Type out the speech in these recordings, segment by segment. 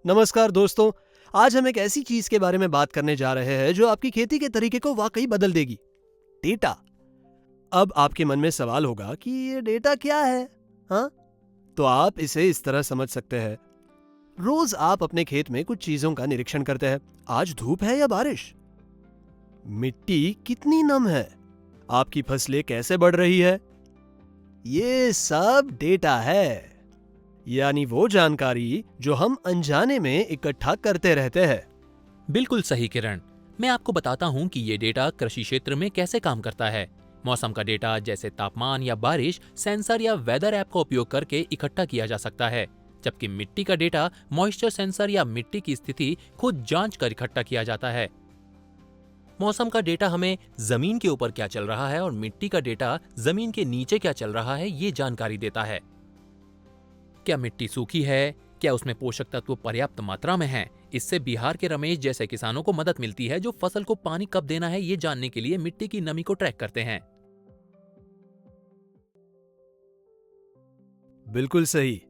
नमस्कार दोस्तों। आज हम एक ऐसी चीज के बारे में बात करने जा रहे हैं जो आपकी खेती के तरीके को वाकई बदल देगी। डेटा। अब आपके मन में सवाल होगा कि ये डेटा क्या है। हाँ, तो आप इसे इस तरह समझ सकते हैं। रोज आप अपने खेत में कुछ चीजों का निरीक्षण करते हैं। आज धूप है या बारिश, मिट्टी कितनी नम है, आपकी फसलें कैसे बढ़ रही है। ये सब डेटा है, यानी वो जानकारी जो हम अनजाने में इकट्ठा करते रहते हैं। बिल्कुल सही किरण। मैं आपको बताता हूँ कि ये डेटा कृषि क्षेत्र में कैसे काम करता है। मौसम का डेटा जैसे तापमान या बारिश सेंसर या वेदर ऐप का उपयोग करके इकट्ठा किया जा सकता है, जबकि मिट्टी का डेटा मॉइस्चर सेंसर या मिट्टी की स्थिति खुद जांच कर इकट्ठा किया जाता है। मौसम का डेटा हमें जमीन के ऊपर क्या चल रहा है और मिट्टी का डेटा जमीन के नीचे क्या चल रहा है ये जानकारी देता है। क्या मिट्टी सूखी है, क्या उसमें पोषक तत्व पर्याप्त मात्रा में हैं? इससे बिहार के रमेश जैसे किसानों को मदद मिलती है जो फसल को पानी कब देना है ये जानने के लिए मिट्टी की नमी को ट्रैक करते हैं। बिल्कुल सही।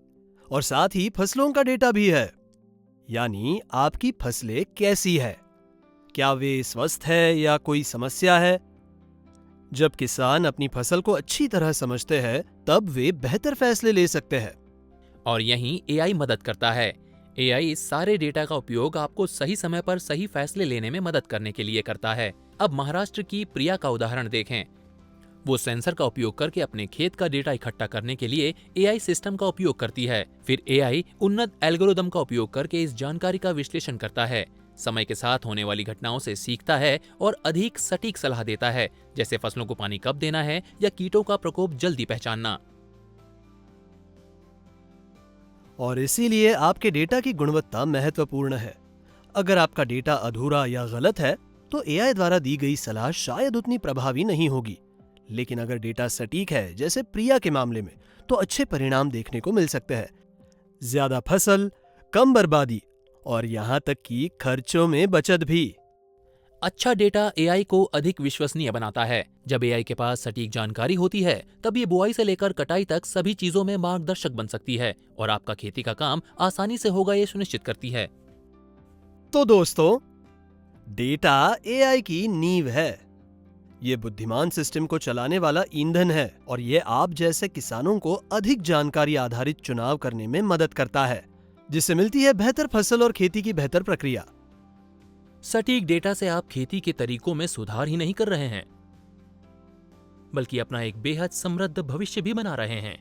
और साथ ही फसलों का डेटा भी है, यानी आपकी फसलें कैसी है, क्या वे स्वस्थ है या कोई समस्या है। जब किसान अपनी फसल को अच्छी तरह समझते हैं तब वे बेहतर फैसले ले सकते हैं। और यहीं एआई मदद करता है। एआई इस सारे डेटा का उपयोग आपको सही समय पर सही फैसले लेने में मदद करने के लिए करता है। अब महाराष्ट्र की प्रिया का उदाहरण देखें। वो सेंसर का उपयोग करके अपने खेत का डेटा इकट्ठा करने के लिए एआई सिस्टम का उपयोग करती है। फिर एआई उन्नत एल्गोरिदम का उपयोग करके इस जानकारी का विश्लेषण करता है, समय के साथ होने वाली घटनाओं से सीखता है और अधिक सटीक सलाह देता है, जैसे फसलों को पानी कब देना है या कीटों का प्रकोप जल्दी पहचानना। और इसीलिए आपके डेटा की गुणवत्ता महत्वपूर्ण है। अगर आपका डेटा अधूरा या गलत है तो एआई द्वारा दी गई सलाह शायद उतनी प्रभावी नहीं होगी। लेकिन अगर डेटा सटीक है, जैसे प्रिया के मामले में, तो अच्छे परिणाम देखने को मिल सकते हैं। ज्यादा फसल, कम बर्बादी और यहां तक कि खर्चों में बचत भी। अच्छा डेटा एआई को अधिक विश्वसनीय बनाता है। जब एआई के पास सटीक जानकारी होती है तब ये बुआई से लेकर कटाई तक सभी चीजों में मार्गदर्शक बन सकती है और आपका खेती का काम आसानी से होगा ये सुनिश्चित करती है। तो दोस्तों, डेटा एआई की नींव है। ये बुद्धिमान सिस्टम को चलाने वाला ईंधन है और ये आप जैसे किसानों को अधिक जानकारी आधारित चुनाव करने में मदद करता है, जिससे मिलती है बेहतर फसल और खेती की बेहतर प्रक्रिया। सटीक डेटा से आप खेती के तरीकों में सुधार ही नहीं कर रहे हैं, बल्कि अपना एक बेहद समृद्ध भविष्य भी बना रहे हैं।